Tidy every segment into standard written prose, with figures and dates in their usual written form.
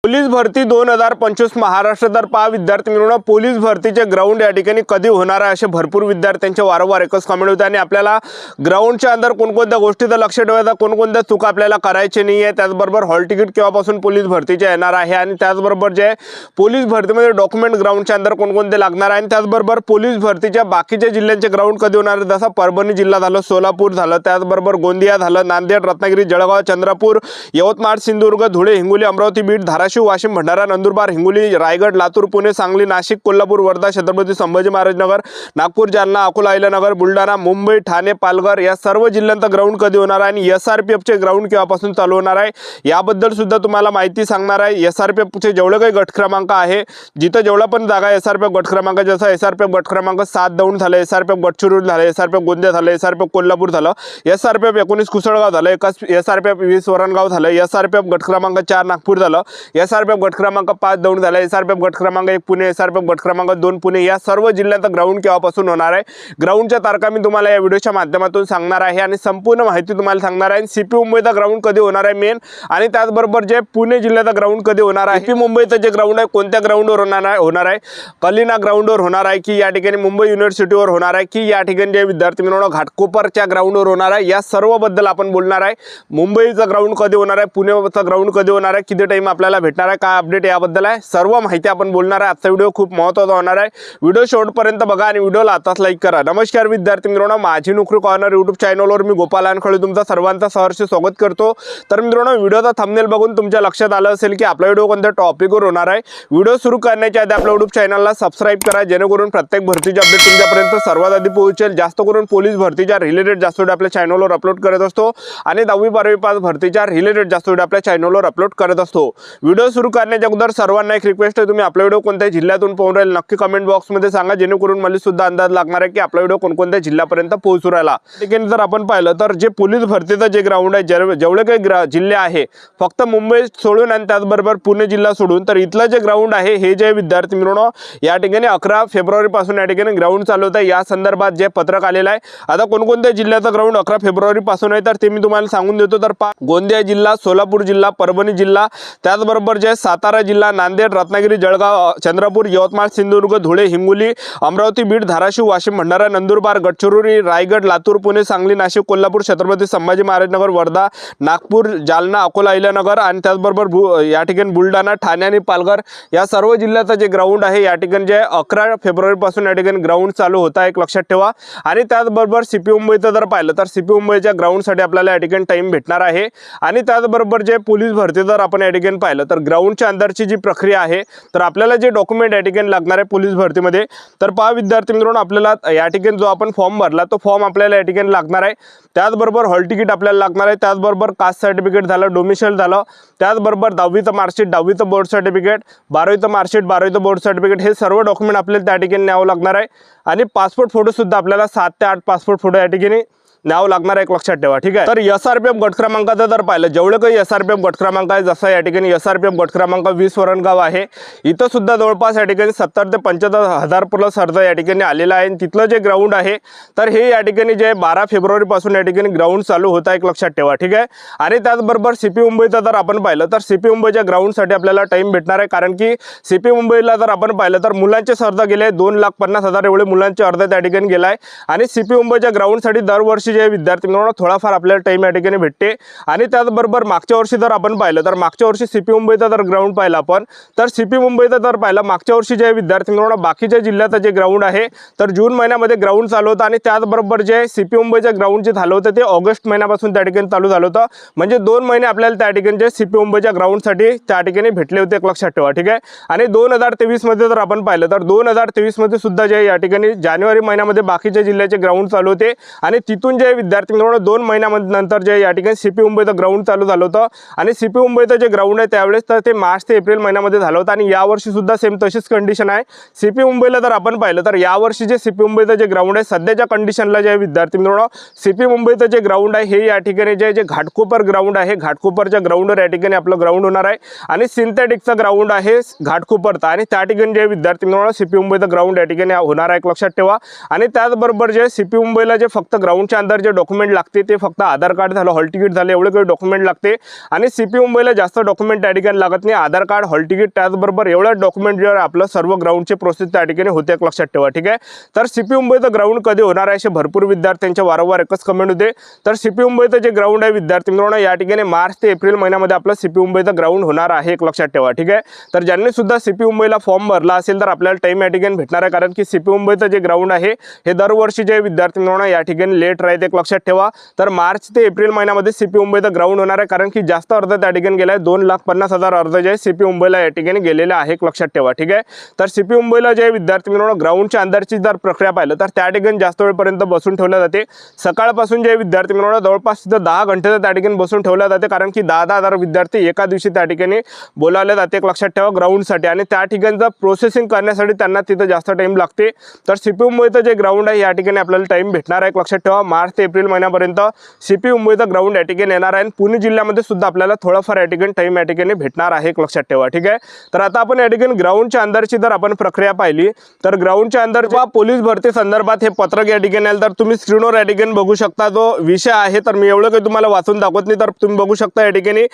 Police भरती 2025 महाराष्ट्र तर पहा विद्यार्थी मिळून पोलीस भरतीचे ग्राउंड या ठिकाणी कधी होणार आहे असे भरपूर विद्यार्थ्यांचे वारंवार एकच कमेंट होते आणि आपल्याला ग्राउंडच्या अंदर कोणकोणत्या गोष्टीचं लक्ष ठेवायचं, कोणकोणत्या चुका आपल्याला करायची नाही आहे, त्याचबरोबर हॉल तिकीट केव्हापासून पोलीस भरतीचे येणार आहे आणि त्याचबरोबर जे पोलीस भरतीमध्ये डॉक्युमेंट ग्राउंडच्या अंदर कोणकोणते लागणार आहे आणि त्याचबरोबर पोलीस भरतीच्या बाकीच्या जिल्ह्यांचे ग्राउंड कधी होणार आहे, जसं परभणी जिल्हा झालं, सोलापूर झालं, त्याचबरोबर गोंदिया झालं, नांदेड, रत्नागिरी, जळगाव, चंद्रपूर, यवतमाळ, सिंधुदुर्ग, धुळे, हिंगोली, अमरावती, बीड, धाराशिव, वाशिम, भंडारा, नंदुरबार, हिंगोली, रायगड, लातूर, पुणे, सांगली, नाशिक, कोल्हापूर, वर्धा, छत्रपती संभाजी महाराज नगर, नागपूर, जालना, अकोला, अहिल्यानगर, बुलढाणा, मुंबई, ठाणे, पालघर या सर्व जिल्ह्यांचा ग्राउंड कधी होणार आहे आणि SRPFचे ग्राउंड केव्हापासून चालू होणार आहे याबद्दल सुद्धा तुम्हाला माहिती सांगणार आहे। SRPFचे जेवढे काही गट क्रमांक आहे, जिथे जेवढा पण जागा SRPF गट क्रमांक, जसं SRPF गट क्रमांक 7 दौंड झालं, SRPF गडचिरोली झालं, SRPF गोंदिया झालं, SRPF कोल्हापूर झालं, SRPF 19 कुसळगाव झालं, SRPF 20 वरणगाव झालं, SRPF गट क्रमांक 4 नागपूर झालं, SRPF गट क्रमांक 5 दौंड झाला, SRPF गट क्रमांक 1 पुणे, SRPF गट क्रमांक 2 पुणे या सर्व जिल्ह्यांचा ग्राउंड केव्हापासून होणार आहे, ग्राउंडच्या तारखा मी तुम्हाला या व्हिडिओच्या माध्यमातून सांगणार आहे आणि संपूर्ण माहिती तुम्हाला सांगणार आहे। CP मुंबईचा ग्राउंड कधी होणार आहे मेन, आणि त्याचबरोबर जे पुणे जिल्ह्याचा ग्राउंड कधी होणार आहे, CP मुंबईचं जे ग्राउंड आहे कोणत्या ग्राउंडवर होणार आहे, कलिना ग्राउंडवर होणार आहे की या ठिकाणी मुंबई युनिव्हर्सिटीवर होणार आहे की या ठिकाणी जे विद्यार्थी मिळवणं घाटकोपरच्या ग्राउंडवर होणार आहे, या सर्व बद्दल आपण बोलणार आहे। मुंबईचा ग्राउंड कधी होणार आहे, पुण्याचा ग्राउंड कधी होणार आहे, किती टाइम आपल्याला भेटणार आहे, काय अपडेट याबद्दल आहे, सर्व माहिती आपण बोलणार आहे। आजचा व्हिडिओ खूप महत्त्वाचा होणार आहे, व्हिडिओ शेवटपर्यंत बघा आणि व्हिडिओला आताच लाईक करा। नमस्कार विद्यार्थी मित्रांनो, माझी नोकरी कॉर्नर यूट्यूब चॅनलवर मी गोपाल अनखळे तुमचा सर्वांचा सहर्ष स्वागत करतो। तर मित्रांनो, व्हिडिओचा थंबनेल बघून तुमच्या लक्षात आलं असेल की आपला व्हिडिओ कोणत्या टॉपिकवर होणार आहे। व्हिडिओ सुरू करण्याच्या आधी आपल्या यूट्यूब चॅनलला सबस्क्राइब करा, जेणेकरून प्रत्येक भरतीचे अपडेट तुमच्यापर्यंत सर्वात आधी पोहोचेल। जास्त करून पोलीस भरतीच्या रिलेटेड जास्त व्हिडिओ आपल्या चॅनलवर अपलोड करत असतो आणि 10वी 12वी पास भरतीच्या रिलेटेड जास्त व्हिडिओ आपल्या चॅनलवर अपलोड करत असतो। व्हिडिओ सुरू करण्याच्या अगोदर सर्वांना एक रिक्वेस्ट आहे, तुम्ही आपला व्हिडिओ कोणत्या जिल्ह्यातून पाहून राहिले नक्की कमेंट बॉक्समध्ये सांगा, जेणेकरून मला सुद्धा अंदाज लागणार आहे की आपला व्हिडिओ कोणकोणत्या जिल्ह्यापर्यंत पोहोचू राहिला। ठिकाणी जर आपण पाहिलं तर जे पोलीस भरतीचं जे ग्राउंड आहे, जेवढे काही जिल्हे आहे फक्त मुंबई सोडून आणि त्याचबरोबर पुणे जिल्हा सोडून, तर इथलं जे ग्राउंड आहे हे जे विद्यार्थी मिळवणं या ठिकाणी 11 फेब्रुवारी पासून या ठिकाणी ग्राउंड चालू होतं। या संदर्भात जे पत्रक आलेलं आहे, आता कोणकोणत्या जिल्ह्याचं ग्राउंड 11 फेब्रुवारी पासून आहे तर ते मी तुम्हाला सांगून देतो। तर गोंदिया जिल्हा, सोलापूर जिल्हा, परभणी जिल्हा, त्याचबरोबर जे सातारा जिल्हा, नांदेड, रत्नागिरी, जळगाव, चंद्रपूर, यवतमाळ, सिंधुदुर्ग, धुळे, हिंगोली, अमरावती, बीड, धाराशिव, वाशिम, भंडारा, नंदुरबार, गडचिरोली, रायगड, लातूर, पुणे, सांगली, नाशिक, कोल्हापूर, छत्रपती संभाजी महाराज नगर, वर्धा, नागपूर, जालना, अकोला, अहिल्यानगर आणि त्याचबरोबर या ठिकाणी बुलढाणा, ठाणे आणि पालघर या सर्व जिल्ह्याचं जे ग्राउंड आहे या ठिकाणी जे 11 फेब्रुवारी पासून या ठिकाणी ग्राउंड चालू होता, एक लक्षात ठेवा। आणि त्याचबरोबर CP मुंबईचं जर पाहिलं तर CP मुंबईच्या ग्राउंडसाठी आपल्याला या ठिकाणी टाइम भेटणार आहे। आणि त्याचबरोबर जे पोलीस भरती जर आपण या ठिकाणी पाहिलं तर ग्राउंडच्या अंदरची जी प्रक्रिया आहे, तर आपल्याला जे डॉक्युमेंट या ठिकाणी लागणार आहे पोलीस भरतीमध्ये, तर पहा विद्यार्थी मित्रांनो, आपल्याला या ठिकाणी जो आपण फॉर्म भरला तो फॉर्म आपल्याला या ठिकाणी लागणार आहे, त्याचबरोबर हॉल तिकीट आपल्याला लागणार आहे, त्याचबरोबर कास्ट सर्टिफिकेट झालं, डोमिसाइल झालं, त्याचबरोबर 10वीचं मार्कशीट, 10वीचं बोर्ड सर्टिफिकेट, 12वीचं मार्कशीट, 12वीचं बोर्ड सर्टिफिकेट, हे सर्व डॉक्युमेंट आपल्याला त्या ठिकाणी न्यावं लागणार आहे। आणि पासपोर्ट फोटो सुद्धा आपल्याला 7 ते 8 पासपोर्ट फोटो या ठिकाणी नाव लागणार आहे, एक लक्षात ठेवा, ठीक आहे। तर SRPF गट क्रमांकाचं जर पाहिलं, जेवढे काही SRPF गट क्रमांक आहे, जसं या ठिकाणी SRPF गट क्रमांक 20 वरणगाव आहे, इथं सुद्धा जवळपास या ठिकाणी 70 ते 75 हजार प्लस अर्ज या ठिकाणी आलेला आहे। तिथलं जे ग्राउंड आहे तर हे या ठिकाणी जे 12 फेब्रुवारी पासून या ठिकाणी ग्राउंड चालू होता, एक लक्षात ठेवा, ठीक आहे। आणि त्याचबरोबर CP मुंबईचं जर आपण पाहिलं तर CP मुंबईच्या ग्राउंडसाठी आपल्याला टाइम भेटणार आहे, कारण की CP मुंबईला जर आपण पाहिलं तर मुलांचे अर्ज गेले 2,50,000 एवढे मुलांचे अर्ज त्या ठिकाणी गेला आहे। आणि CP मुंबईच्या ग्राउंडसाठी दरवर्षी जे विद्यार्थी मिळवणं थोडाफार आपल्याला टाइम या ठिकाणी भेटते। आणि त्याचबरोबर मागच्या वर्षी जर आपण पाहिलं तर मागच्या वर्षी CP मुंबईचा जर ग्राउंड पाहिला आपण, तर CP मुंबईचा जर पाहिलं मागच्या वर्षी जे विद्यार्थी मिळवणं बाकीच्या जिल्ह्याचं जे ग्राउंड आहे तर जून महिन्यामध्ये ग्राउंड चालू होतं, आणि त्याचबरोबर जे CP मुंबईचं ग्राउंड जे झालं होतं ते ऑगस्ट महिन्यापासून त्या ठिकाणी चालू झालं होतं, म्हणजे 2 महिने आपल्याला त्या ठिकाणी जे CP मुंबईच्या ग्राउंडसाठी त्या ठिकाणी भेटले होते, एक लक्षात ठेवा, ठीक आहे। आणि 2023 मध्ये जर आपण पाहिलं तर 2023 मध्ये सुद्धा जे या ठिकाणी जानेवारी महिन्यामध्ये बाकीच्या जिल्ह्याचे ग्राउंड चालू होते, आणि तिथून जे विद्यार्थी मिळवणं 2 महिन्यानंतर जे या ठिकाणी CP मुंबईचं ग्राउंड चालू झालं होतं। आणि CP मुंबईचं जे ग्राउंड आहे त्यावेळेस तर ते मार्च ते एप्रिल महिन्यामध्ये झालं होतं, आणि यावर्षी सुद्धा सेम तशीच कंडिशन आहे। CP मुंबईला जर आपण पाहिलं तर यावर्षी जे CP मुंबईचं जे ग्राउंड आहे सध्याच्या कंडिशनला जे विद्यार्थी मिळवणं CP मुंबईचं जे ग्राउंड आहे हे या ठिकाणी जे घाटकोपर ग्राउंड आहे, घाटकोपरच्या ग्राउंडवर या ठिकाणी आपलं ग्राउंड होणार आहे। आणि सिंथेटिकचं ग्राउंड आहे घाटकोपरचा, आणि त्या ठिकाणी जे विद्यार्थी मिळवणं CP मुंबईचं ग्राउंड या ठिकाणी होणार आहे, एक लक्षात ठेवा। आणि त्याचबरोबर जे CP मुंबईला जे फक्त ग्राउंडच्या अंदर जे डॉक्युमेंट लागते ते फक्त आधार कार्ड झालं, हॉल तिकीट झालं, एवढे काही डॉक्युमेंट लागते आणि सीपी मुंबईला जास्त डॉक्युमेंट त्या ठिकाणी लागत नाही. आधार कार्ड, हॉल तिकीट त्याचबरोबर एवढं डॉक्युमेंट जे आपलं सर्व ग्राउंडचे प्रोसेस त्या ठिकाणी होते, एक लक्षात ठेवा. ठीक आहे. तर सीपी मुंबईचं ग्राउंड कधी होणार आहे असे भरपूर विद्यार्थ्यांच्या वारंवार एकच कमेंट होते. तर सीपी मुंबईचं जे ग्राउंड आहे विद्यार्थी मित्रांनो, या ठिकाणी मार्च ते एप्रिल महिन्यामध्ये आपलं सीपी मुंबईचं ग्राउंड होणार आहे, एक लक्षात ठेवा. ठीक आहे. तर ज्यांनी सुद्धा सीपी मुंबईला फॉर्म भरला असेल तर आपल्याला टाइम या ठिकाणी भेटणार आहे, कारण की सीपी मुंबईचं जे ग्राउंड आहे हे दरवर्षी जे विद्यार्थी मित्रांनो या ठिकाणी लेट राहते, एक लक्षात ठेवा. तर मार्च ते एप्रिल महिन्यामध्ये सीपी मुंबईचं ग्राउंड होणार आहे, कारण की जास्त अर्ज त्या ठिकाणी गेला आहे. 2,50,000 अर्ज जे सीपी मुंबईला या ठिकाणी गेलेले आहे, एक लक्षात ठेवा. ठीक आहे. तर सीपी मुंबईला जे विद्यार्थी मित्रांनो ग्राउंडच्या अंदरची जर प्रक्रिया पाहिलं तर त्या ठिकाणी जास्त वेळपर्यंत बसून ठेवल्या जाते. सकाळपासून जे विद्यार्थी मित्रांनो जवळपास 10 घंटे त्या ठिकाणी बसून ठेवल्या जाते, कारण की 10,000 विद्यार्थी एका दिवशी त्या ठिकाणी बोलावले जाते, एक लक्षात ठेवा, ग्राउंडसाठी. आणि त्या ठिकाणचं प्रोसेसिंग करण्यासाठी त्यांना तिथं जास्त टाइम लागते. तर सीपी मुंबईचं जे ग्राउंड आहे या ठिकाणी आपल्याला टाइम भेटणार आहे, एक लक्षात ठेवा. मार्च ते एप्रिल महिन्यापर्यंत सीपी मुंबईचं ग्राउंड या ठिकाणी येणार आहे आणि पुणे जिल्ह्यामध्ये सुद्धा आपल्याला थोडाफार या ठिकाणी टाइम या ठिकाणी भेटणार आहे, एक लक्षात ठेवा. ठीक आहे. तर आता आपण या ठिकाणी ग्राउंडच्या अंदरची जर आपण प्रक्रिया पाहिली तर ग्राउंडच्या अंदर पोलीस भरती संदर्भात हे पत्रक या ठिकाणी आलं, तर तुम्ही स्क्रीनवर या ठिकाणी बघू शकता जो विषय आहे. तर मी एवढं काही तुम्हाला वाचून दाखवत नाही, तर तुम्ही बघू शकता या ठिकाणी.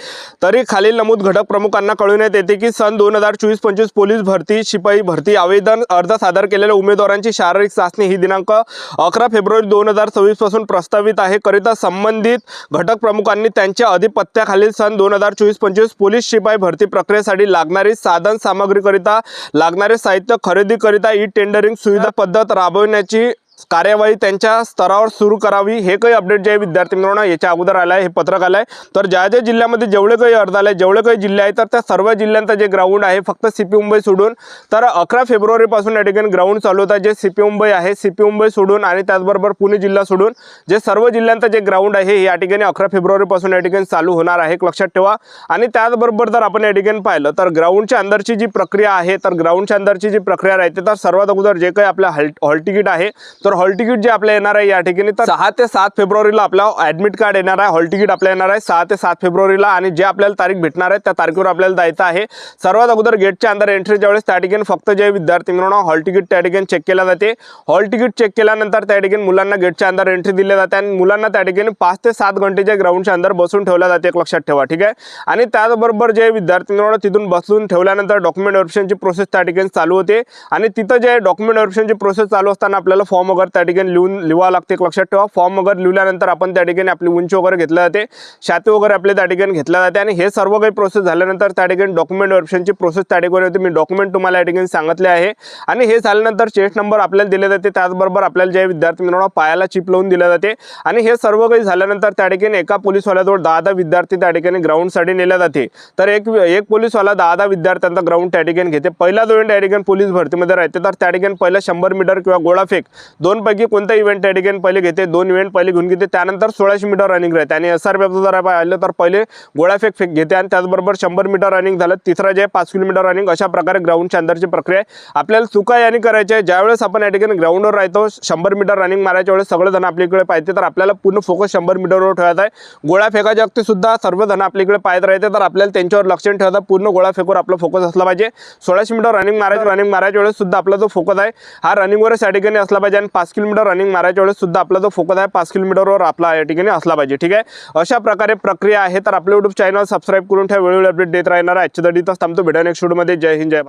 तरी खालील नमूद घटक प्रमुखांना कळविण्यात येते की सन 2024-25 पोलीस भरती शिपाई भरती आवेदन अर्ज सादर केलेल्या उमेदवारांची शारीरिक चाचणी ही दिनांक 11 फेब्रुवारी 2026 पासून प्रस्तावित आहे. करिता संबंधित घटक प्रमुखांनी त्यांच्या अधिपत्याखालील सन 2024-25 पोलीस शिपाई भरती प्रक्रियेसाठी लागणारी साधन सामग्रीकरिता लागणारे साहित्य खरेदीकरिता ई टेंडरिंग सुविधा पद्धत राबविण्याची कार्यवाही त्यांच्या स्तरावर सुरू करावी. हे काही अपडेट जे विद्यार्थी मित्रांनो याच्या अगोदर आलं आहे, हे पत्रक आलं आहे. तर ज्या ज्या जिल्ह्यामध्ये जेवढे काही अर्ज आले, जेवढे काही जिल्हे आहेत, तर त्या सर्व जिल्ह्यांचं जे ग्राउंड आहे फक्त सीपी मुंबई सोडून तर 11 फेब्रुवारीपासून या ठिकाणी ग्राउंड चालू होतं. जे सीपी मुंबई आहे, सीपी मुंबई सोडून आणि त्याचबरोबर पुणे जिल्हा सोडून जे सर्व जिल्ह्यांचं जे ग्राउंड आहे या ठिकाणी 11 फेब्रुवारीपासून या ठिकाणी चालू होणार आहे, एक लक्षात ठेवा. आणि त्याचबरोबर जर आपण या ठिकाणी पाहिलं तर ग्राउंडच्या अंदरची जी प्रक्रिया आहे, तर ग्राउंडच्या अंदरची जी प्रक्रिया राहते तर सर्वात अगोदर जे काही आपल्या हॉल तिकीट आहे, तर हॉल तिकीट जे आपल्या येणार आहे या ठिकाणी तर 6 ते 7 फेब्रुवारीला आपला ॲडमिट कार्ड येणार आहे. हॉल तिकीट आपल्या येणार आहे 6 ते 7 फेब्रुवारीला आणि जे आपल्याला तारीख भेटणार आहे त्या तारखेवर आपल्याला जायचं आहे. सर्वात अगोदर गेटच्या अंदर एंट्रीच्या वेळेस त्या ठिकाणी फक्त जे विद्यार्थी मित्रांनो हॉल तिकीट त्या ठिकाणी चेक केला जाते. हॉल तिकीट चेक केल्यानंतर त्या ठिकाणी मुलांना गेटच्या अंदर एंट्री दिली जाते आणि मुलांना त्या ठिकाणी 5 ते 7 घंटेच्या ग्राउंडच्या अंदर बसून ठेवल्या जाते, एक लक्षात ठेवा. ठीक आहे. आणि त्याचबरोबर जे विद्यार्थी मित्रांनो तिथून बसून ठेवल्यानंतर डॉक्युमेंट व्हेरिफिकेशनची प्रोसेस त्या ठिकाणी चालू होते आणि तिथं जे डॉक्युमेंट व्हेरिफिकेशनची प्रोसेस चालू असताना आपल्याला फॉर्म वगैरे त्या ठिकाणी लिहावं लागते, एक लक्षात ठेवा. फॉर्म वगैरे लिहिल्यानंतर आपण त्या ठिकाणी आपली उंची वगैरे घेतल्या जाते, छाती वगैरे आपल्या त्या ठिकाणी घेतल्या जाते आणि हे सर्व काही प्रोसेस झाल्यानंतर त्या ठिकाणी डॉक्युमेंट व्हेरिफिकेशनची प्रोसेस त्या ठिकाणी होते. मी डॉक्युमेंट तुम्हाला या ठिकाणी सांगितले आहे आणि हे झाल्यानंतर चेस्ट नंबर आपल्याला दिले जाते. त्याचबरोबर आपल्याला जे विद्यार्थी मित्रांनो पायाला चिप लावून दिले जाते आणि हे सर्व काही झाल्यानंतर त्या ठिकाणी एका पोलीसवाल्याजवळ 10 विद्यार्थी त्या ठिकाणी ग्राउंडसाठी नेले जाते. तर एक पोलीसवाला 10 विद्यार्थ्यांचा ग्राउंड त्या ठिकाणी घेते. पहिला जो इव्हेंट त्या ठिकाणी पोलीस भरतीमध्ये राहते तर त्या ठिकाणी पहिला 100 मीटर किंवा गोळाफेक दोनपैकी कोणता इव्हेंट त्या ठिकाणी पहिले घेते, 2 इव्हेंट पहिले घेऊन घेते. त्यानंतर 1600 मीटर रनिंग राहते आणि SRPF जर पाहिलं तर पहिले गोळाफेक घेते आणि त्याचबरोबर 100 मीटर रनिंग झालं. तिसरा जे 5 किलोमीटर रनिंग. अशा प्रकारे ग्राउंडच्या अंदरची प्रक्रिया आहे. आपल्याला चुका यानी करायची आहे. ज्यावेळेस आपण या ठिकाणी ग्राउंडवर राहतो 100 मीटर रनिंग मारायच्या वेळेस सगळेजण आपल्याकडे पाहते तर आपल्याला पूर्ण फोकस 100 मीटरवर ठेवायचा आहे. गोळा फेकाच्या वक्ती सुद्धा सर्वजण आपल्याकडे पाहत राहते तर आपल्याला त्यांच्यावर लक्ष ठेवायचं, पूर्ण गोळा फेकवर आपला फोकस असला पाहिजे. 1600 मीटर रनिंग मारायच्या वेळेस सुद्धा आपला जो फोकस आहे हा रनिंगवरच या ठिकाणी असला पाहिजे आणि 5 किलोमीटर रनिंग मारायच्या वेळेस सुद्धा आपला जो फोकस आहे 5 किलोमीटरवर आपला या ठिकाणी असला पाहिजे. ठीक आहे. अशा प्रकारे प्रक्रिया आहे. तर आपले YouTube चॅनल सबस्क्राईब करून ठेवा, वेळोवेळी अपडेट देत राहणार आहे. आजच्या दिवस थांबतो, भेटूया नेक्स्ट व्हिडिओमध्ये. जय हिंद, जय भारत.